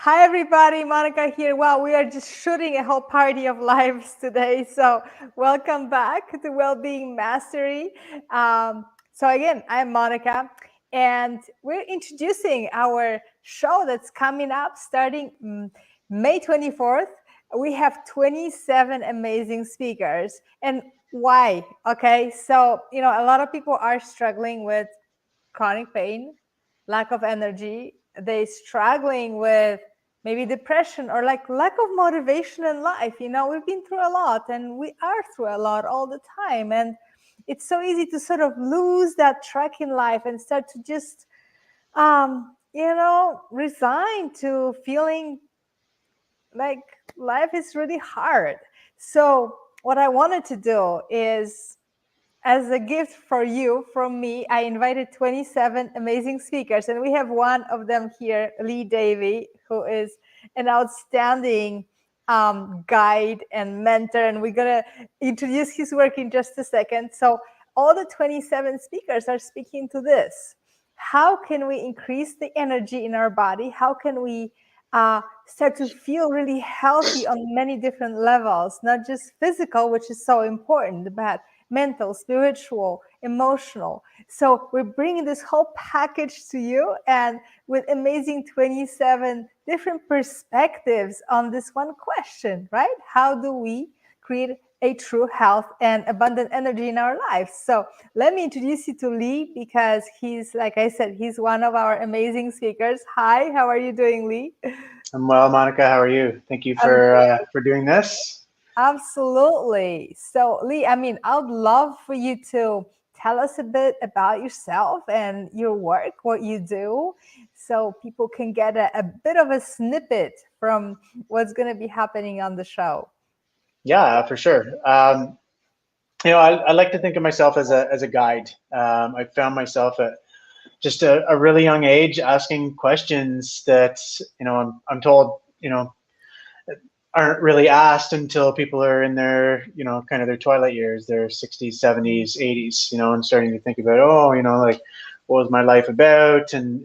Hi, everybody. Monica here. Wow, we are just shooting a whole party of lives today. So, welcome back to Wellbeing Mastery. So, again, I'm Monica, and we're introducing our show that's coming up starting May 24th. We have 27 amazing speakers. And why? Okay, so, a lot of people are struggling with chronic pain, lack of energy. They struggling with maybe depression or like lack of motivation in life. We've been through a lot and we are through a lot all the time. And it's so easy to sort of lose that track in life and start to just, resign to feeling like life is really hard. So what I wanted to do is, as a gift for you from me, I invited 27 amazing speakers, and we have one of them here, Lee Davy, who is an outstanding guide and mentor, and we're going to introduce his work in just a second. So all the 27 speakers are speaking to this. How can we increase the energy in our body? How can we start to feel really healthy on many different levels, not just physical, which is so important, but mental, spiritual, emotional. So we're bringing this whole package to you, and with amazing 27 different perspectives on this one question, right? How do we create a true health and abundant energy in our lives? So let me introduce you to Lee, because he's, like I said, he's one of our amazing speakers. Hi, how are you doing, Lee? I'm well, Monica. How are you? Thank you for doing this. Absolutely. So, Lee, I would love for you to tell us a bit about yourself and your work, what you do, so people can get a bit of a snippet from what's going to be happening on the show. Yeah, for sure. I like to think of myself as a guide. I found myself at just a really young age asking questions that I'm told aren't really asked until people are in their kind of their twilight years, their 60s, 70s, 80s, and starting to think about, like, what was my life about, and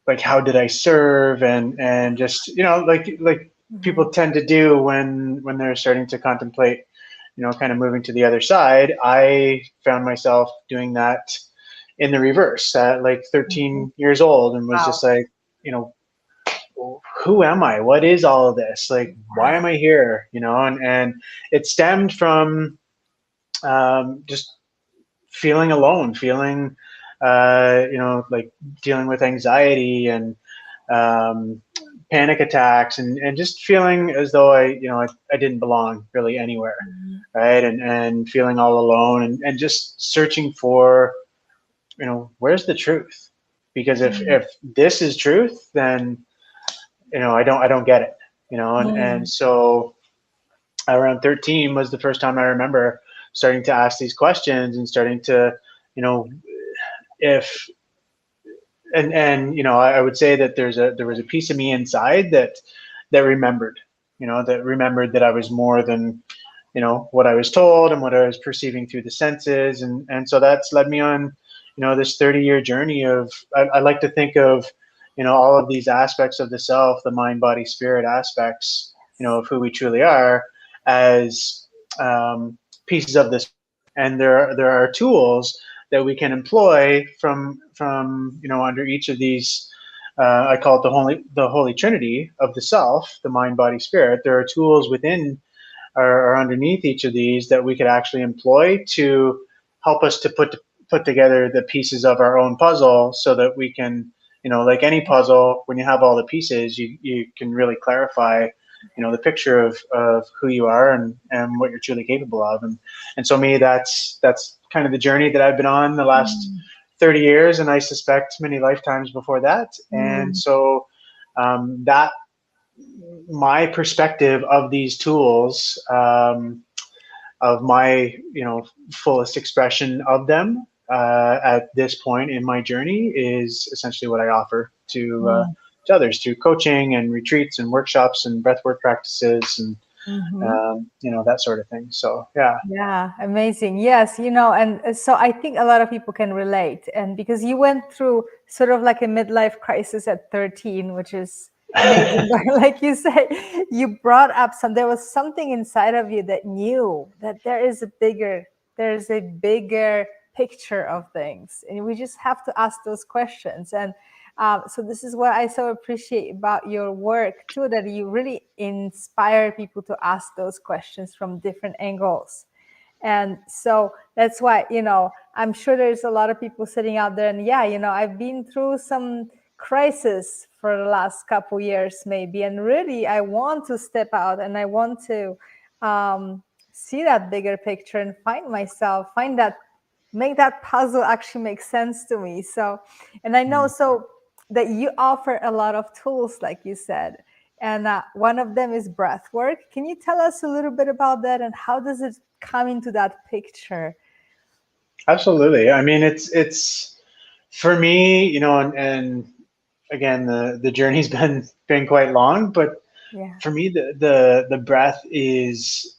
like, how did I serve, and just like people tend to do when they're starting to contemplate kind of moving to the other side. I found myself doing that in the reverse at like 13 years old, and was just like, who am I? What is all of this? Like, why am I here? And it stemmed from just feeling alone, feeling like dealing with anxiety and panic attacks, and just feeling as though I didn't belong really anywhere, right? And feeling all alone, and just searching for, where's the truth? Because if this is truth, then I don't get it, and so around 13 was the first time I remember starting to ask these questions and starting to, if and I would say that there was a piece of me inside that remembered, that I was more than what I was told and what I was perceiving through the senses, and so that's led me on this 30-year journey of, I like to think of all of these aspects of the self, the mind, body, spirit aspects of who we truly are, as pieces of this, and there are tools that we can employ from under each of these. I call it the holy trinity of the self, the mind, body, spirit. There are tools within or underneath each of these that we could actually employ to help us to put together the pieces of our own puzzle, so that we can, like any puzzle, when you have all the pieces, you can really clarify the picture of who you are and what you're truly capable of. And so me, that's kind of the journey that I've been on the last 30 years, and I suspect many lifetimes before that. And so that my perspective of these tools, of my fullest expression of them at this point in my journey, is essentially what I offer to others through coaching and retreats and workshops and breathwork practices, Hmm. that sort of thing. So yeah. Yeah, amazing. Yes, and so I think a lot of people can relate. And because you went through sort of like a midlife crisis at 13, which is amazing. But like you say, you brought up there was something inside of you that knew that there's a bigger picture of things. And we just have to ask those questions. And so this is what I so appreciate about your work too, that you really inspire people to ask those questions from different angles. And so that's why, I'm sure there's a lot of people sitting out there, and yeah, I've been through some crisis for the last couple years maybe, and really I want to step out and I want to see that bigger picture and make that puzzle actually make sense to me. So, and I know so that you offer a lot of tools, like you said, and one of them is breath work. Can you tell us a little bit about that, and how does it come into that picture? Absolutely. I mean, it's for me, and again, the journey's been quite long, but Yeah. for me, the breath is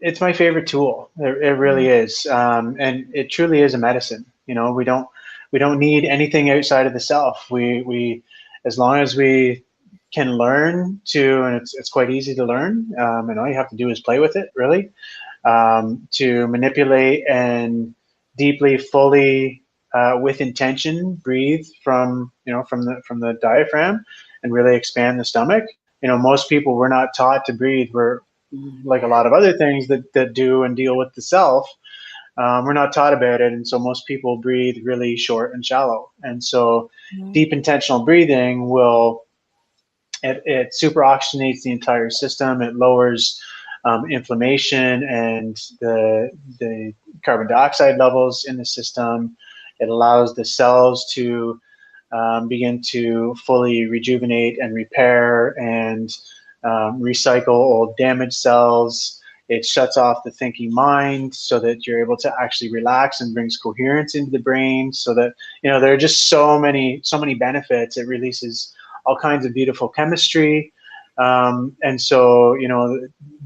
it's my favorite tool. It really is, and it truly is a medicine. We don't need anything outside of the self. We as long as we can learn to, and it's quite easy to learn, and all you have to do is play with it, really, to manipulate and deeply, fully, with intention, breathe from the diaphragm, and really expand the stomach. Most people, we're not taught to breathe. We're like a lot of other things that do and deal with the self. We're not taught about it, and so most people breathe really short and shallow. And so, Mhm. deep intentional breathing it super oxygenates the entire system. It lowers inflammation and the carbon dioxide levels in the system. It allows the cells to begin to fully rejuvenate and repair and recycle old damaged cells. It shuts off the thinking mind so that you're able to actually relax and brings coherence into the brain. So that there are just so many benefits. It releases all kinds of beautiful chemistry, and so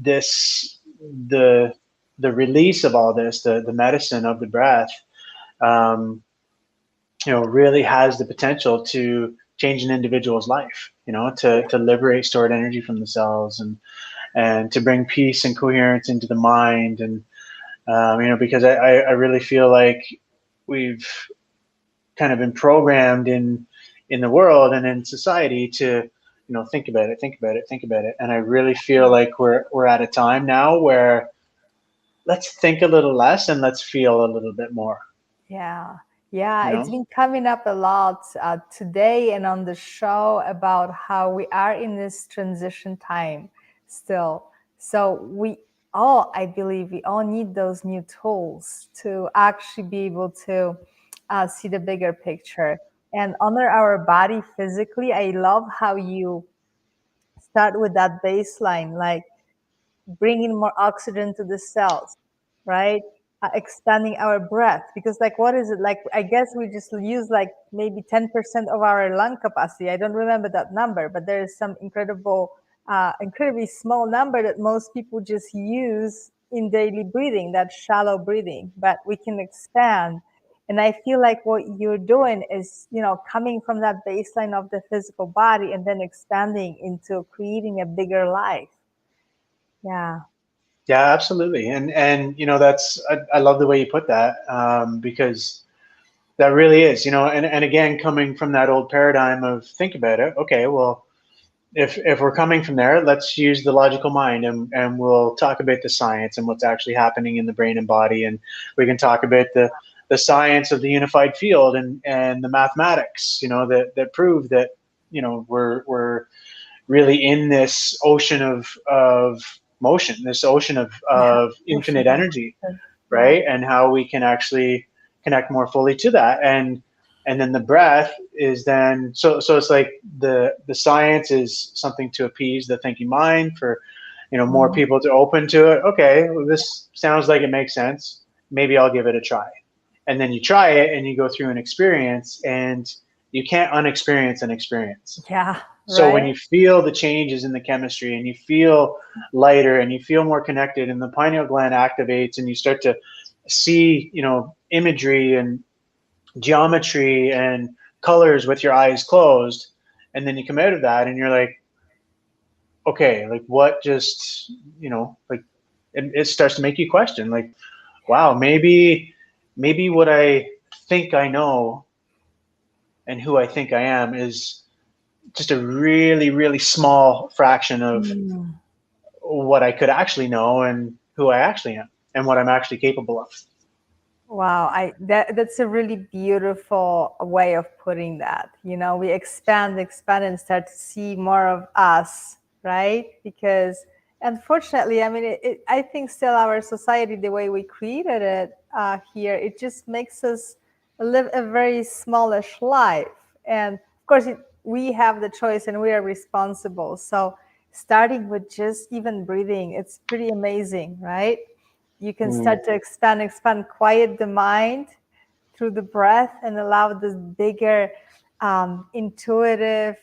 this the the release of all this, the medicine of the breath, um, really has the potential to change an individual's life. To liberate stored energy from the cells, and to bring peace and coherence into the mind. And because I really feel like we've kind of been programmed in the world and in society to think about it, think about it, think about it. And I really feel like we're at a time now where let's think a little less and let's feel a little bit more. Yeah. Yeah, You it's know. been coming up a lot today and on the show about how we are in this transition time still. So I believe we all need those new tools to actually be able to see the bigger picture and honor our body physically. I love how you start with that baseline, like bringing more oxygen to the cells, right? Expanding our breath, because like, what is it like? I guess we just use like maybe 10% of our lung capacity. I don't remember that number, but there is some incredibly small number that most people just use in daily breathing, that shallow breathing, but we can expand. And I feel like what you're doing is, coming from that baseline of the physical body and then expanding into creating a bigger life. Yeah. Yeah, absolutely. And that's I love the way you put that, because that really is, and again, coming from that old paradigm of think about it. Okay, well, if we're coming from there, let's use the logical mind, and we'll talk about the science and what's actually happening in the brain and body, and we can talk about the science of the unified field, and the mathematics, that prove that we're really in this ocean of motion, this ocean Yeah. of Ocean infinite of energy, emotion. Yeah. right? And how we can actually connect more fully to that. And then the breath is then, so it's like the science is something to appease the thinking mind, for more Mhm. people to open to it. Okay, well, this sounds like it makes sense. Maybe I'll give it a try. And then you try it and you go through an experience, and you can't unexperience an experience. Yeah. So when Right. you feel the changes in the chemistry and you feel lighter and you feel more connected and the pineal gland activates and you start to see, imagery and geometry and colors with your eyes closed, and then you come out of that and you're like, okay, like what just, like it starts to make you question, like, wow, maybe what I think I know and who I think I am is just a really, really small fraction of Mm. what I could actually know and who I actually am and what I'm actually capable of. Wow, that's a really beautiful way of putting that. We expand, and start to see more of us, right? Because unfortunately, I mean, I think still our society, the way we created it here, it just makes us live a very smallish life. And of course, we have the choice and we are responsible. So starting with just even breathing, it's pretty amazing, right? You can Mm, start to expand, quiet the mind through the breath and allow this bigger intuitive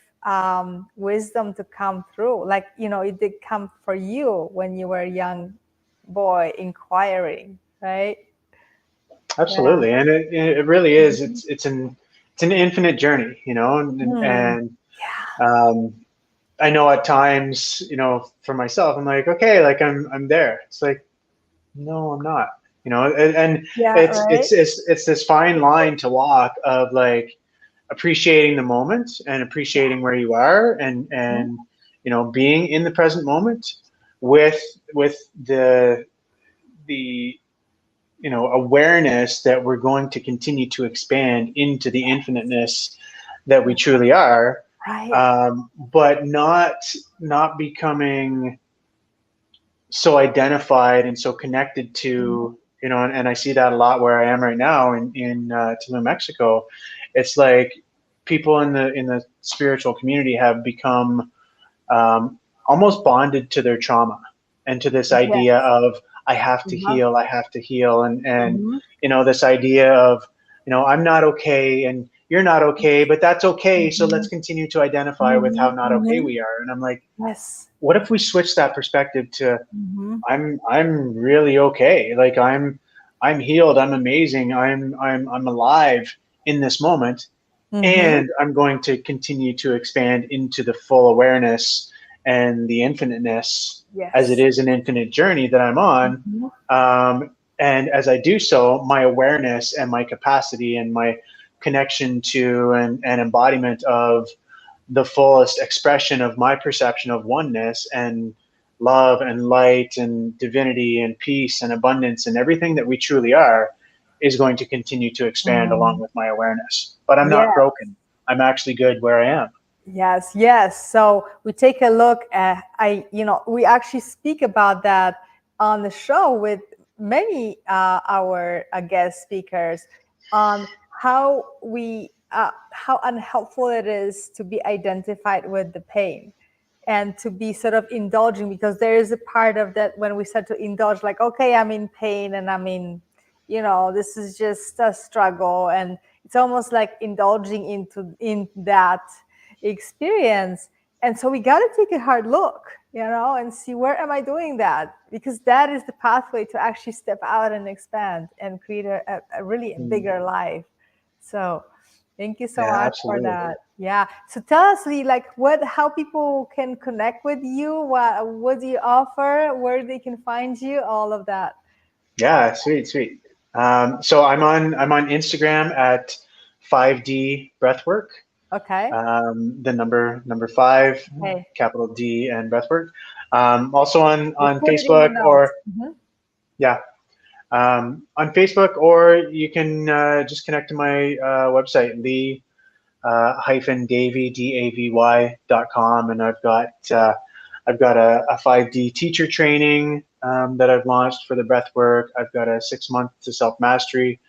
wisdom to come through. Like, it did come for you when you were a young boy inquiring, right? Yeah. absolutely, and it really is. Mhm. It's an infinite journey, Hmm. and Yeah. um, I know at times, for myself, I'm like, okay, like I'm there. It's like, no, I'm not. And Yeah, it's right. it's it's it's this fine line to walk of like appreciating the moment and appreciating where you are Mhm. and being in the present moment with the awareness that we're going to continue to expand into the infiniteness that we truly are, Right. but not becoming so identified and so connected Mhm. to, and I see that a lot where I am right now in Tulum, Mexico. It's like people in the spiritual community have become almost bonded to their trauma and to this idea Yes. of Uh-huh. I have to heal, and Mhm. this idea of I'm not okay and you're not okay, but that's okay. So let's Mhm. continue to identify with how Mhm. not okay Mhm. we are. And I'm like, Yes. what if we switch that perspective to Mhm. I'm really okay. Like I'm healed. I'm amazing. I'm alive in this moment, Mhm. and I'm going to continue to expand into the full awareness and the infiniteness as it Yes. is an infinite journey that I'm on. Mhm. And as I do so, my awareness and my capacity and my connection to and embodiment of the fullest expression of my perception of oneness and love and light and divinity and peace and abundance and everything that we truly are is going to continue to expand along Mm. with my awareness. But I'm not Yeah. broken. I'm actually good where I am. Yes, yes. So we take a look at we actually speak about that on the show with many our guest speakers on how unhelpful it is to be identified with the pain and to be sort of indulging, because there is a part of that when we start to indulge, like, okay, I'm in pain and I mean, this is just a struggle, and it's almost like indulging in that experience. And so we got to take a hard look, and see, where am I doing that? Because that is the pathway to actually step out and expand and create a really Mm. bigger life. So thank you so Yeah, much for absolutely. that. Yeah. So tell us, Lee, like, how people can connect with you, what do you offer, where they can find you, all of that. Yeah, sweet, sweet. So I'm on Instagram at 5D Breathwork. Okay. The number five, Okay. capital D and Breathwork. Also We'll on put it in the Facebook, notes. or Mhm. yeah, on Facebook, or you can just connect to my website, Lee hyphen Davy Davy.com, and I've got a 5D teacher training that I've launched for the breath work. I've got a 6 month to self mastery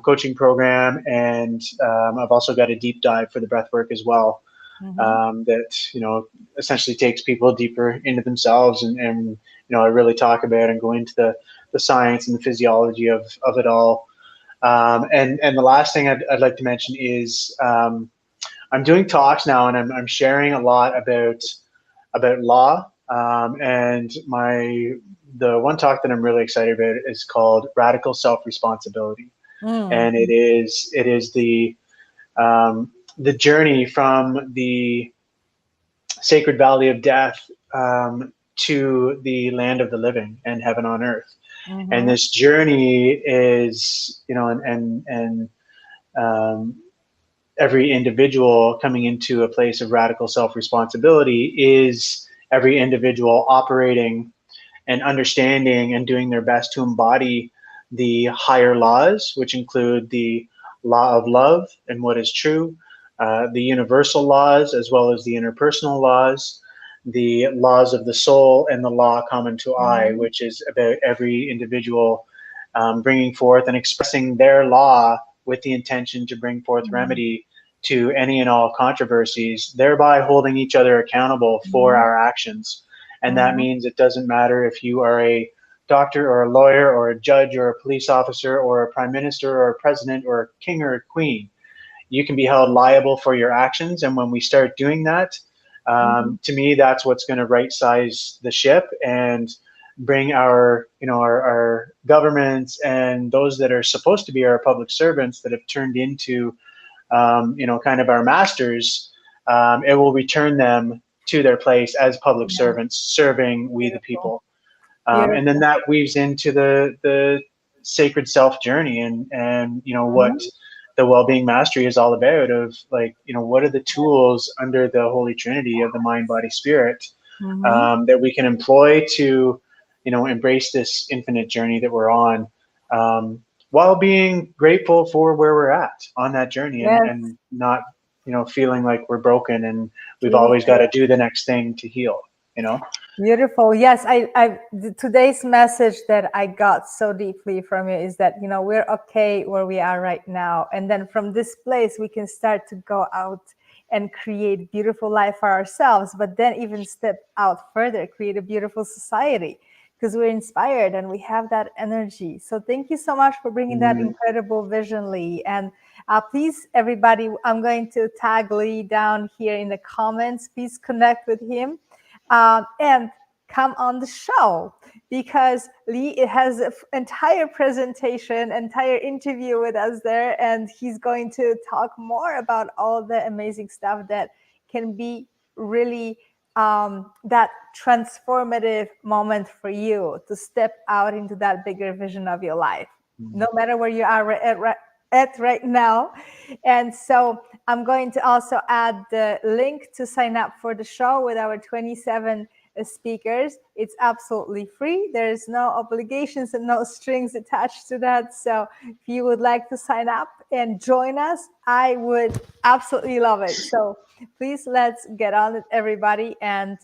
coaching program, and I've also got a deep dive for the breath work as well. Mhm. That essentially takes people deeper into themselves, and I really talk about and go into the science and the physiology of it all. And the last thing I'd like to mention is I'm doing talks now, and I'm sharing a lot about law. And the one talk that I'm really excited about is called Radical Self Responsibility, Mm. and it is the journey from the sacred valley of death to the land of the living and heaven on earth. And Mm-hmm. this journey is, and um, every individual coming into a place of radical self responsibility is every individual operating and understanding and doing their best to embody the higher laws, which include the law of love and what is true, the universal laws, as well as the interpersonal laws, the laws of the soul, and the law common to I, Mm-hmm. which is about every individual bringing forth and expressing their law with the intention to bring forth remedy to any and all controversies, thereby holding each other accountable for Mm-hmm. our actions. And that Mm-hmm. means it doesn't matter if you are a doctor or a lawyer or a judge or a police officer or a prime minister or a president or a king or a queen. You can be held liable for your actions. And when we start doing that, Mm-hmm. to me, that's what's going to right size the ship and bring our governments and those that are supposed to be our public servants that have turned into kind of our masters. It will return them to their place as public Yeah. servants serving we the Beautiful. people. And then Beautiful. that weaves into the sacred self journey and what Mm-hmm. the well-being mastery is all about, of like, what are the tools under the holy trinity of the mind body spirit Mm-hmm. that we can employ to embrace this infinite journey that we're on, while being grateful for where we're at on that journey, and Yes. and not feeling like we're broken and we've always got Beautiful. to do the next thing to heal. Beautiful. Yes, today's message that I got so deeply from you is that, we're okay where we are right now. And then from this place, we can start to go out and create beautiful life for ourselves, but then even step out further, create a beautiful society, because we're inspired and we have that energy. So thank you so much for bringing that Mm, incredible vision, Lee. And please, everybody, I'm going to tag Lee down here in the comments. Please connect with him. And come on the show, because Lee has an entire presentation, entire interview with us there, and he's going to talk more about all the amazing stuff that can be really that transformative moment for you to step out into that bigger vision of your life, mm, no matter where you are at right now. And so I'm going to also add the link to sign up for the show with our 27 speakers. It's absolutely free. There's no obligations and no strings attached to that. So if you would like to sign up and join us, I would absolutely love it. So please, let's get on it, everybody, and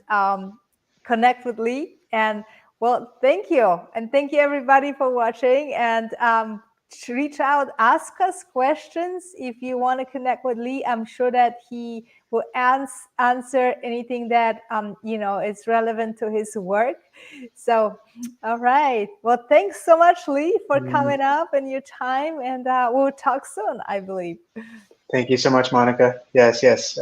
connect with Lee. And well, thank you. And thank you, everybody, for watching. And reach out, ask us questions if you want to connect with Lee. I'm sure that he will answer anything that is relevant to his work. So, all right. Well, thanks so much, Lee, for mm. coming up and your time. And we'll talk soon, I believe. Thank you so much, Monica. Yes, yes.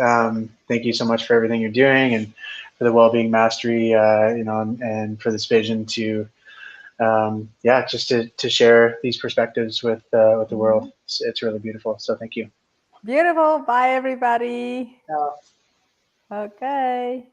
Thank you so much for everything you're doing and for the well-being mastery, and for this vision to, just to share these perspectives with the world. It's really beautiful. So thank you. Beautiful. Bye, everybody. Yeah. Okay.